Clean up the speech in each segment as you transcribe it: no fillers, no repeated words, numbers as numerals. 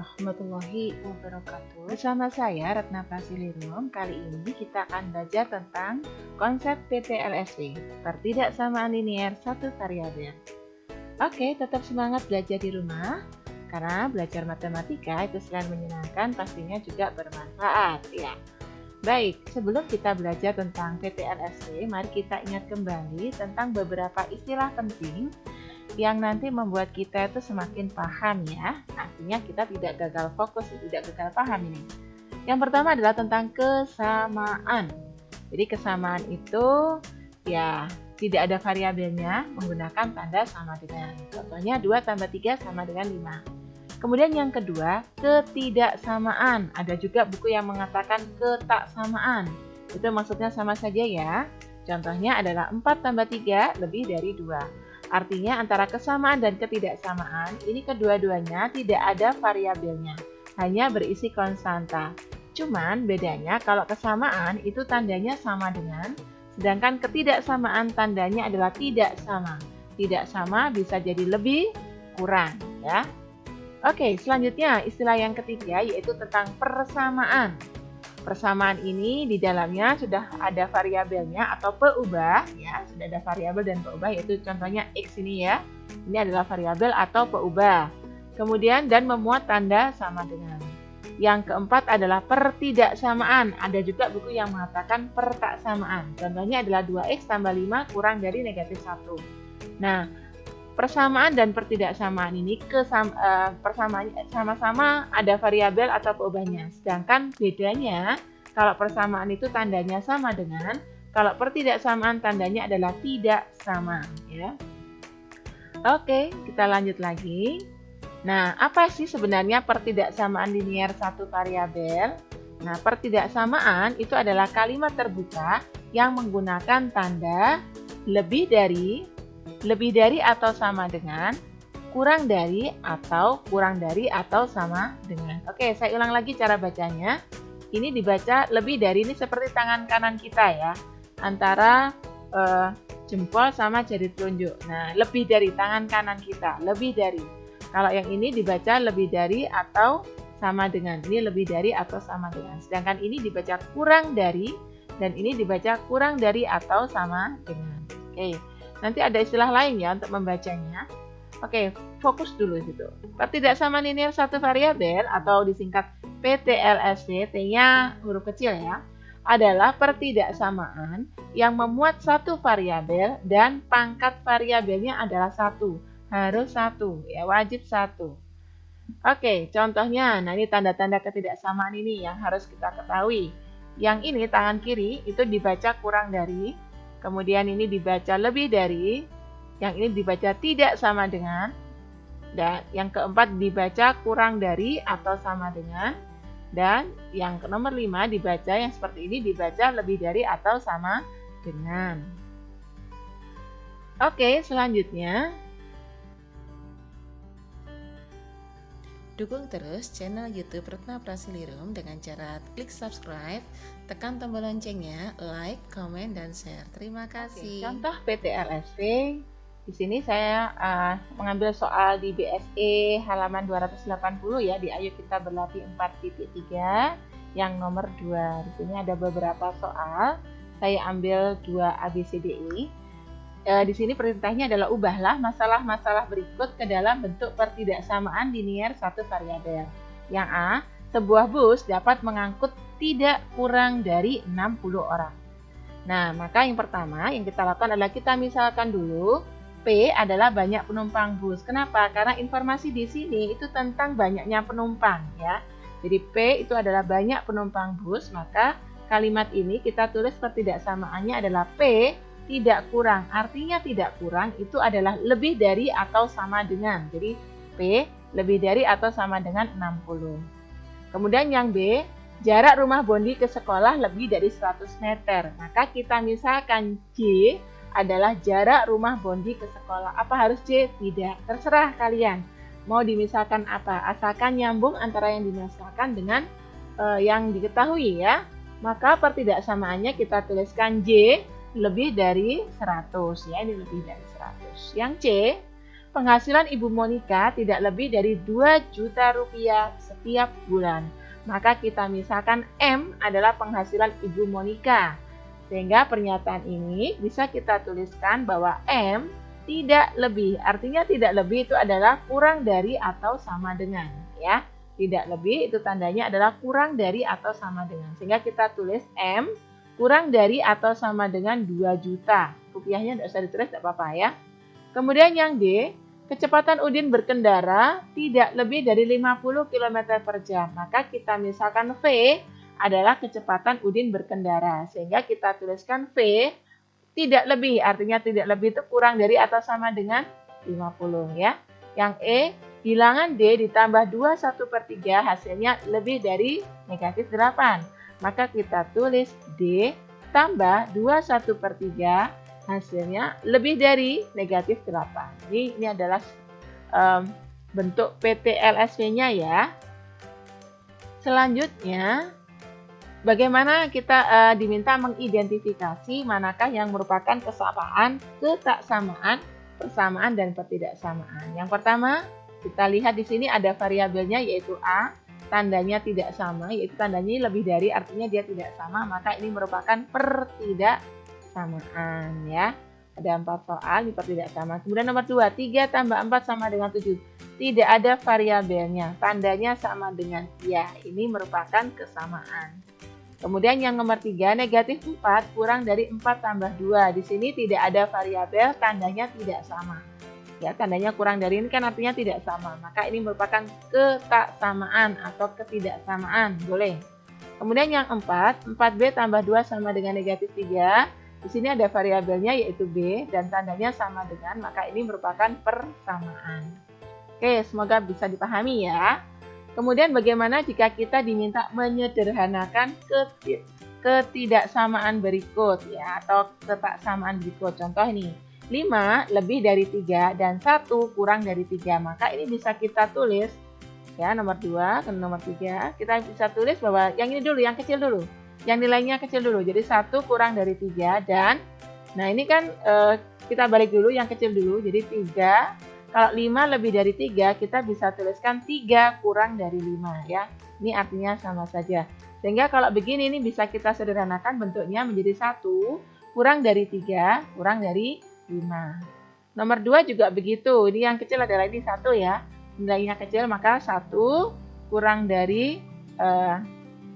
warahmatullahi wabarakatuh. Bersama saya Retna Prasilirum, kali ini kita akan belajar tentang konsep PTLSV, pertidaksamaan linier satu variabel. Oke, tetap semangat belajar di rumah, karena belajar matematika itu selain menyenangkan, pastinya juga bermanfaat. Ya. Baik, sebelum kita belajar tentang PTLSV, mari kita ingat kembali tentang beberapa istilah penting yang nanti membuat kita itu semakin paham ya. Artinya kita tidak gagal fokus, tidak gagal paham ini. Yang pertama adalah tentang kesamaan. Jadi kesamaan itu ya tidak ada variabelnya, menggunakan tanda sama dengan. Contohnya 2 tambah 3 sama dengan 5. Kemudian yang kedua, ketidaksamaan. Ada juga buku yang mengatakan ketaksamaan. Itu maksudnya sama saja ya. Contohnya adalah 4 tambah 3 lebih dari 2. Artinya antara kesamaan dan ketidaksamaan ini kedua-duanya tidak ada variabelnya, hanya berisi konstanta. Cuman bedanya kalau kesamaan itu tandanya sama dengan, sedangkan ketidaksamaan tandanya adalah tidak sama. Tidak sama bisa jadi lebih, kurang ya. Oke, selanjutnya istilah yang ketiga yaitu tentang persamaan. Persamaan ini di dalamnya sudah ada variabelnya atau peubah ya, sudah ada variabel dan peubah yaitu contohnya X ini ya. Ini adalah variabel atau peubah. Kemudian dan memuat tanda sama dengan. Yang keempat adalah pertidaksamaan. Ada juga buku yang mengatakan pertaksamaan. Contohnya adalah 2X tambah 5 kurang dari negatif 1. Nah, persamaan dan pertidaksamaan ini persamaan sama-sama ada variabel atau peubahnya. Sedangkan bedanya kalau persamaan itu tandanya sama dengan, kalau pertidaksamaan tandanya adalah tidak sama ya. Oke, kita lanjut lagi. Nah, apa sih sebenarnya pertidaksamaan linier satu variabel? Nah, pertidaksamaan itu adalah kalimat terbuka yang menggunakan tanda lebih dari atau sama dengan, kurang dari atau sama dengan. Oke, saya ulang lagi cara bacanya. Ini dibaca lebih dari, ini seperti tangan kanan kita ya, antara jempol sama jari telunjuk. Nah, lebih dari tangan kanan kita, lebih dari. Kalau yang ini dibaca lebih dari atau sama dengan. Ini lebih dari atau sama dengan. Sedangkan ini dibaca kurang dari, dan ini dibaca kurang dari atau sama dengan. Oke. Nanti ada istilah lain ya untuk membacanya. Oke, fokus dulu situ. Pertidaksamaan linier satu variabel atau disingkat PTLSV, T-nya huruf kecil ya, adalah pertidaksamaan yang memuat satu variabel dan pangkat variabelnya adalah 1. Harus 1, ya wajib 1. Oke, contohnya, nah ini tanda-tanda ketidaksamaan ini yang harus kita ketahui. Yang ini tangan kiri itu dibaca kurang dari, kemudian ini dibaca lebih dari, yang ini dibaca tidak sama dengan, dan yang keempat dibaca kurang dari atau sama dengan, dan yang nomor 5 dibaca yang seperti ini dibaca lebih dari atau sama dengan. Oke, selanjutnya. Dukung terus channel YouTube Retna Prasilirum dengan cara klik subscribe, tekan tombol loncengnya, like, komen, dan share. Terima kasih. Contoh PTLSV, di sini saya mengambil soal di BSE halaman 280 ya, di Ayo Kita Berlatih 4.3 yang nomor 2. Di sini ada beberapa soal, saya ambil 2 ABCDE. Di sini perintahnya adalah ubahlah masalah-masalah berikut ke dalam bentuk pertidaksamaan linier satu variabel. Yang A, sebuah bus dapat mengangkut tidak kurang dari 60 orang. Nah, maka yang pertama yang kita lakukan adalah kita misalkan dulu P adalah banyak penumpang bus. Kenapa? Karena informasi di sini itu tentang banyaknya penumpang ya. Jadi P itu adalah banyak penumpang bus, maka kalimat ini kita tulis pertidaksamaannya adalah P tidak kurang. Artinya tidak kurang itu adalah lebih dari atau sama dengan. Jadi P lebih dari atau sama dengan 60. Kemudian yang B, jarak rumah Bondi ke sekolah lebih dari 100 meter. Maka kita misalkan J adalah jarak rumah Bondi ke sekolah. Apa harus J? Tidak. Terserah kalian. Mau dimisalkan apa? Asalkan nyambung antara yang dimisalkan dengan yang diketahui ya. Maka pertidaksamaannya kita tuliskan J lebih dari 100 ya, ini lebih dari 100. Yang C, penghasilan Ibu Monika tidak lebih dari 2 juta rupiah setiap bulan. Maka kita misalkan M adalah penghasilan Ibu Monika. Sehingga pernyataan ini bisa kita tuliskan bahwa M tidak lebih. Artinya tidak lebih itu adalah kurang dari atau sama dengan, ya. Tidak lebih itu tandanya adalah kurang dari atau sama dengan. Sehingga kita tulis M kurang dari atau sama dengan 2 juta. Rupiahnya tidak usah ditulis, tidak apa-apa ya. Kemudian yang D, kecepatan Udin berkendara tidak lebih dari 50 km per jam. Maka kita misalkan V adalah kecepatan Udin berkendara. Sehingga kita tuliskan V tidak lebih. Artinya tidak lebih itu kurang dari atau sama dengan 50 ya. Yang E, bilangan D ditambah 21/3 hasilnya lebih dari negatif 8. Maka kita tulis D tambah 21/3 hasilnya lebih dari negatif 8. Ini adalah bentuk PTLSV-nya ya. Selanjutnya, bagaimana kita diminta mengidentifikasi manakah yang merupakan kesamaan, ketaksamaan, persamaan, dan ketidaksamaan. Yang pertama, kita lihat di sini ada variabelnya yaitu A, tandanya tidak sama, yaitu tandanya lebih dari, artinya dia tidak sama, maka ini merupakan pertidaksamaan ya. Ada 4 soal di pertidaksamaan. Kemudian nomor 2, 3 tambah 4 sama dengan 7. Tidak ada variabelnya, tandanya sama dengan ya. Ini merupakan kesamaan. Kemudian yang nomor 3, negatif 4 kurang dari 4 tambah 2. Di sini tidak ada variabel, tandanya tidak sama. Ya, tandanya kurang dari ini kan artinya tidak sama. Maka ini merupakan ketaksamaan atau ketidaksamaan. Boleh. Kemudian yang 4, 4B tambah 2 sama dengan negatif 3. Di sini ada variabelnya yaitu B dan tandanya sama dengan, maka ini merupakan persamaan. Oke, semoga bisa dipahami ya. Kemudian bagaimana jika kita diminta menyederhanakan ketidaksamaan berikut ya, atau ketaksamaan berikut. Contoh ini, 5 lebih dari 3 dan 1 kurang dari 3. Maka ini bisa kita tulis ya, nomor 2 ke nomor 3. Kita bisa tulis bahwa yang ini dulu, yang kecil dulu. Yang nilainya kecil dulu. Jadi 1 kurang dari 3 dan nah ini kan kita balik dulu yang kecil dulu. Jadi 3. Kalau 5 lebih dari 3, kita bisa tuliskan 3 kurang dari 5 ya. Ini artinya sama saja. Sehingga kalau begini ini bisa kita sederhanakan bentuknya menjadi 1 kurang dari 3 kurang dari 5. Nomor 2 juga begitu. Ini yang kecil adalah ini 1 ya. Nilainya kecil maka 1 kurang dari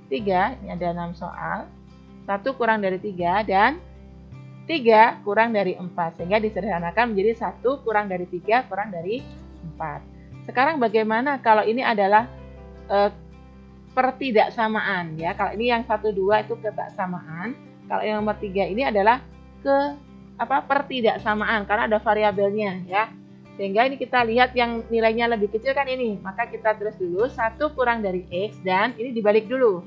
3. Ini ada 6 soal. 1 kurang dari 3 dan 3 kurang dari 4. Sehingga disederhanakan menjadi 1 kurang dari 3 kurang dari 4. Sekarang bagaimana kalau ini adalah pertidaksamaan ya. Kalau ini yang 1, 2 itu ketaksamaan. Kalau yang nomor 3 ini adalah pertidaksamaan karena ada variabelnya ya. Sehingga ini kita lihat yang nilainya lebih kecil kan ini. Maka kita tulis dulu 1 kurang dari X dan ini dibalik dulu.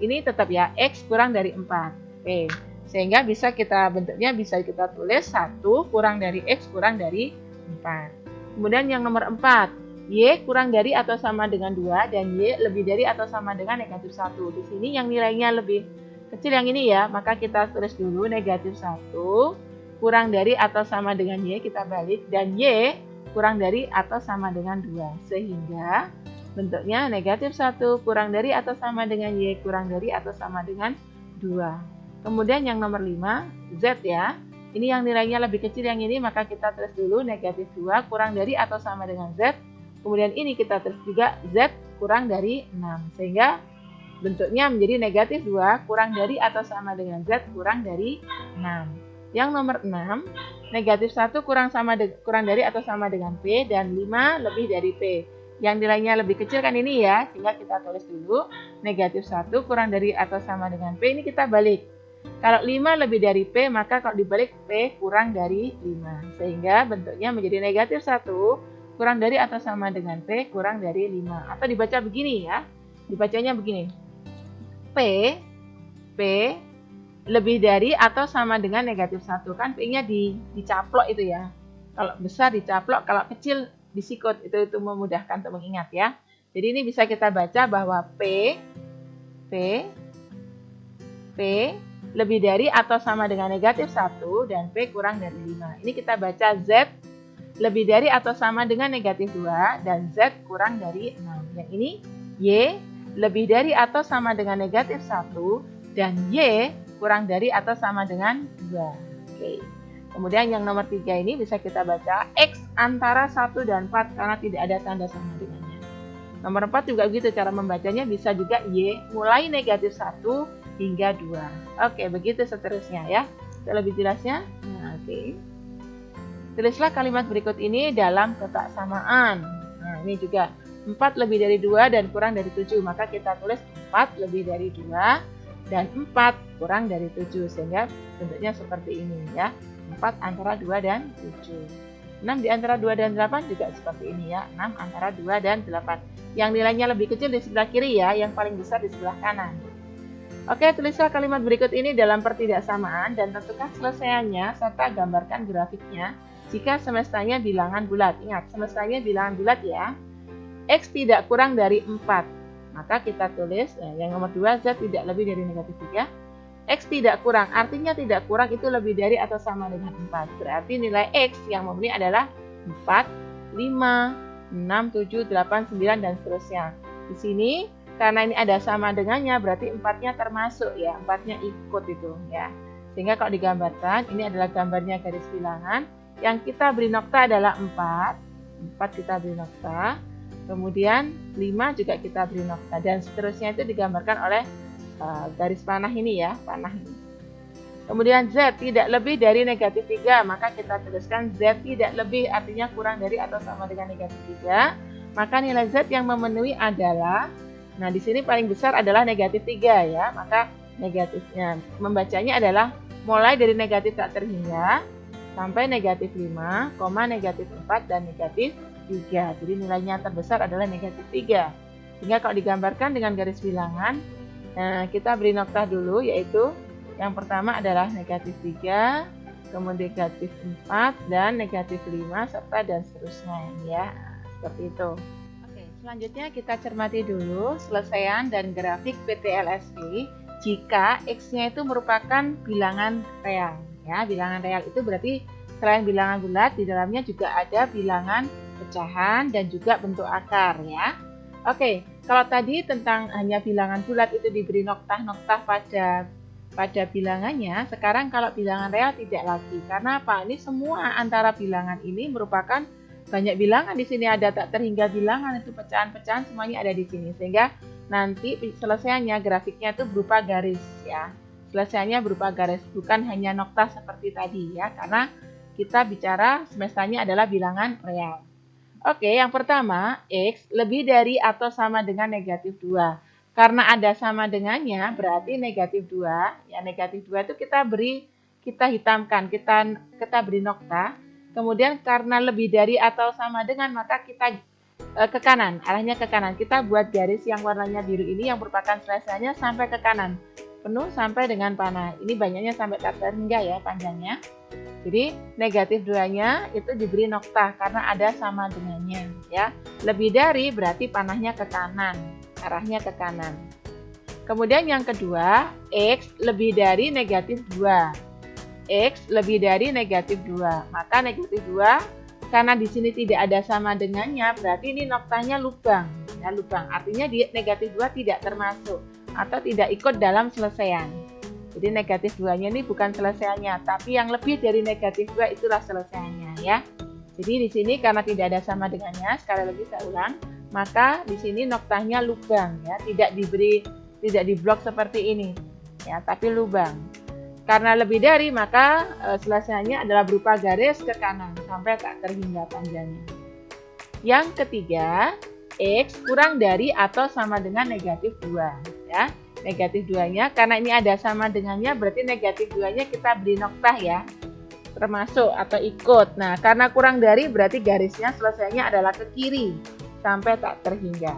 Ini tetap ya, X kurang dari 4. Oke. Sehingga bisa kita bentuknya bisa kita tulis 1 kurang dari X kurang dari 4. Kemudian yang nomor 4, Y kurang dari atau sama dengan 2 dan Y lebih dari atau sama dengan negatif 1. Di sini yang nilainya lebih kecil yang ini ya, maka kita tulis dulu negatif 1 kurang dari atau sama dengan Y, kita balik, dan Y kurang dari atau sama dengan 2. Sehingga bentuknya negatif 1 kurang dari atau sama dengan Y kurang dari atau sama dengan 2. Kemudian yang nomor 5, Z ya. Ini yang nilainya lebih kecil yang ini, maka kita tulis dulu negatif 2 kurang dari atau sama dengan Z. Kemudian ini kita tulis juga Z kurang dari 6. Sehingga bentuknya menjadi negatif 2 kurang dari atau sama dengan Z kurang dari 6. Yang nomor 6, negatif 1 kurang dari atau sama dengan P dan 5 lebih dari P. Yang nilainya lebih kecil kan ini ya, sehingga kita tulis dulu negatif 1 kurang dari atau sama dengan P, ini kita balik. Kalau 5 lebih dari P, maka kalau dibalik P kurang dari 5. Sehingga bentuknya menjadi negatif 1 kurang dari atau sama dengan P kurang dari 5. Atau dibaca begini ya, dibacanya begini. P lebih dari atau sama dengan negatif 1. Kan P-nya dicaplok itu ya. Kalau besar dicaplok, kalau kecil disikut. Itu memudahkan untuk mengingat ya. Jadi ini bisa kita baca bahwa P lebih dari atau sama dengan negatif 1 dan P kurang dari 5. Ini kita baca Z lebih dari atau sama dengan negatif 2 dan Z kurang dari 6. Yang ini Y lebih dari atau sama dengan negatif 1 dan Y kurang dari atau sama dengan 2. Oke. Kemudian yang nomor 3 ini bisa kita baca X antara 1 dan 4 karena tidak ada tanda sama dengannya. Nomor 4 juga begitu cara membacanya, bisa juga Y mulai negatif 1 hingga 2. Oke, begitu seterusnya ya. Lebih jelasnya? Nah, oke. Tulislah kalimat berikut ini dalam kotak samaan. Nah, ini juga 4 lebih dari 2 dan kurang dari 7. Maka kita tulis 4 lebih dari 2 dan 4 kurang dari 7. Sehingga bentuknya seperti ini ya. 4 antara 2 dan 7. 6 di antara 2 dan 8 juga seperti ini ya. 6 antara 2 dan 8. Yang nilainya lebih kecil di sebelah kiri ya. Yang paling besar di sebelah kanan. Oke, tulislah kalimat berikut ini dalam pertidaksamaan dan tentukan selesaiannya serta gambarkan grafiknya. Jika semestanya bilangan bulat, ingat semestanya bilangan bulat ya, X tidak kurang dari 4, maka kita tulis yang nomor 2 Z tidak lebih dari negatif 3, X tidak kurang, artinya tidak kurang itu lebih dari atau sama dengan 4, berarti nilai X yang memenuhi adalah 4, 5, 6, 7, 8, 9, dan seterusnya. Di sini, karena ini ada sama dengannya, berarti 4-nya termasuk ya, 4-nya ikut itu ya. Sehingga kalau digambarkan, ini adalah gambarnya garis bilangan. Yang kita beri nokta adalah 4 kita beri nokta, kemudian 5 juga kita beri nokta, dan seterusnya itu digambarkan oleh garis panah ini ya, panah ini. Kemudian Z tidak lebih dari negatif 3, maka kita tuliskan Z tidak lebih, artinya kurang dari atau sama dengan negatif 3, maka nilai Z yang memenuhi adalah, nah di sini paling besar adalah negatif 3 ya, maka negatifnya, membacanya adalah mulai dari negatif tak terhingga, sampai negatif 5, negatif 4, dan negatif 3. Jadi nilainya terbesar adalah negatif 3. Sehingga kalau digambarkan dengan garis bilangan, kita beri nokta dulu, yaitu yang pertama adalah negatif 3, kemudian negatif 4, dan negatif 5, serta dan seterusnya ya. Seperti itu. Oke, selanjutnya kita cermati dulu selesaian dan grafik PT-LSP jika X-nya itu merupakan bilangan real. Ya, bilangan real itu berarti selain bilangan bulat, di dalamnya juga ada bilangan pecahan dan juga bentuk akar ya. Oke, kalau tadi tentang hanya bilangan bulat itu diberi noktah-noktah pada bilangannya, sekarang kalau bilangan real tidak lagi. Karena apa? Ini semua antara bilangan ini merupakan banyak bilangan. Di sini ada tak terhingga bilangan, itu pecahan-pecahan semuanya ada di sini. Sehingga nanti selesainya grafiknya itu berupa garis ya. Selesainya berupa garis, bukan hanya nokta seperti tadi ya, karena kita bicara semestanya adalah bilangan real. Oke, yang pertama, X lebih dari atau sama dengan negatif 2. Karena ada sama dengannya, berarti negatif 2. Ya, negatif 2 itu kita hitamkan, kita beri nokta. Kemudian karena lebih dari atau sama dengan, maka kita ke kanan, arahnya ke kanan. Kita buat garis yang warnanya biru ini yang merupakan selesainya sampai ke kanan. Penuh sampai dengan panah. Ini banyaknya sampai tak terhingga ya panjangnya. Jadi negatif 2-nya itu diberi nokta karena ada sama dengannya ya. Lebih dari berarti panahnya ke kanan, arahnya ke kanan. Kemudian yang kedua, X lebih dari negatif 2. X lebih dari negatif 2. Maka negatif 2 karena di sini tidak ada sama dengannya, berarti ini noktanya lubang. Ya, lubang. Artinya negatif 2 tidak termasuk atau tidak ikut dalam selesaian. Jadi negatif 2-nya ini bukan selesaiannya, tapi yang lebih dari negatif 2 itulah selesaiannya ya. Jadi di sini karena tidak ada sama dengannya, sekali lagi saya ulang, maka di sini noktanya lubang ya, tidak diblok seperti ini ya, tapi lubang. Karena lebih dari, maka selesaiannya adalah berupa garis ke kanan sampai tak terhingga panjangnya. Yang ketiga, X kurang dari atau sama dengan negatif 2 ya. Negatif 2-nya, karena ini ada sama dengannya, berarti negatif 2-nya kita beri noktah ya, termasuk atau ikut. Nah, karena kurang dari berarti garisnya selesainya adalah ke kiri sampai tak terhingga.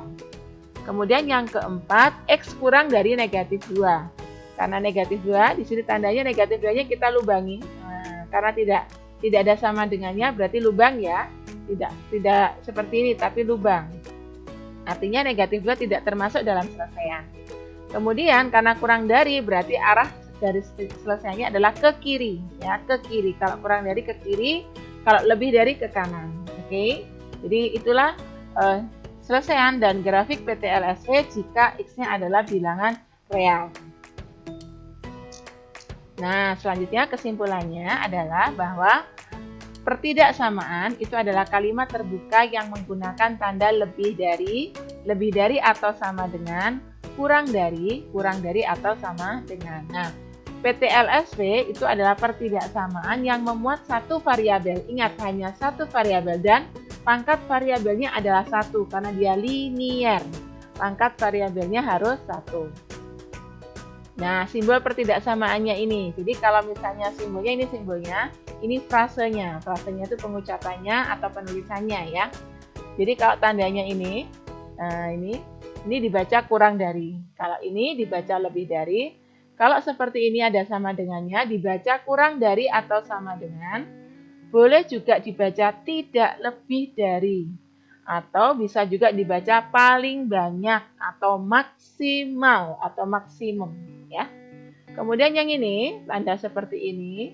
Kemudian yang keempat, X kurang dari negatif 2. Karena negatif 2, di sini tandanya negatif 2-nya kita lubangi. Nah, karena tidak ada sama dengannya, berarti lubang ya. Tidak seperti ini, tapi lubang. Artinya negatif 2 tidak termasuk dalam selesaian. Kemudian karena kurang dari berarti arah garis selesainya adalah ke kiri ya, ke kiri. Kalau kurang dari ke kiri kalau lebih dari ke kanan. Oke, jadi itulah selesaian dan grafik PT-LSV jika X-nya adalah bilangan real. Nah, selanjutnya kesimpulannya adalah bahwa pertidaksamaan itu adalah kalimat terbuka yang menggunakan tanda lebih dari atau sama dengan, kurang dari atau sama dengan. Nah, PT-LSV itu adalah pertidaksamaan yang memuat satu variabel. Ingat, hanya satu variabel dan pangkat variabelnya adalah satu karena dia linear. Pangkat variabelnya harus satu. Nah, simbol pertidaksamaannya ini. Jadi kalau misalnya simbolnya, ini frasenya. Frasenya itu pengucapannya atau penulisannya ya. Jadi kalau tandanya ini, nah ini dibaca kurang dari. Kalau ini dibaca lebih dari. Kalau seperti ini ada sama dengannya, dibaca kurang dari atau sama dengan. Boleh juga dibaca tidak lebih dari. Atau bisa juga dibaca paling banyak atau maksimal atau maksimum ya. Kemudian yang ini, tanda seperti ini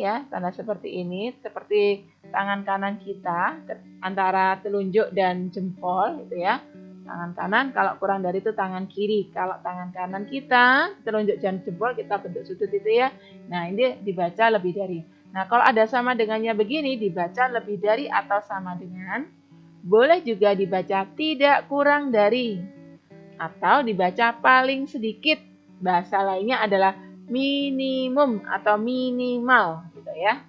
ya, tanda seperti ini, seperti tangan kanan kita antara telunjuk dan jempol gitu ya. Tangan kanan, kalau kurang dari itu tangan kiri. Kalau tangan kanan kita, telunjuk dan jempol kita bentuk sudut itu ya. Nah, ini dibaca lebih dari. Nah, kalau ada sama dengannya begini, dibaca lebih dari atau sama dengan. Boleh juga dibaca tidak kurang dari. Atau dibaca paling sedikit. Bahasa lainnya adalah minimum atau minimal gitu ya.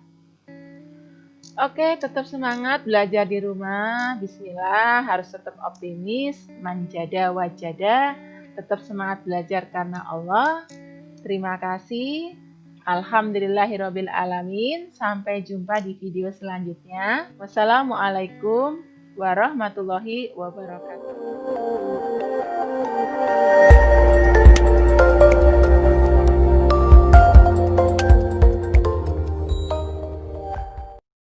Oke, tetap semangat belajar di rumah. Bismillah, harus tetap optimis, manjada wajada, tetap semangat belajar karena Allah. Terima kasih. Alhamdulillahirabbil alamin. Sampai jumpa di video selanjutnya. Wassalamualaikum warahmatullahi wabarakatuh.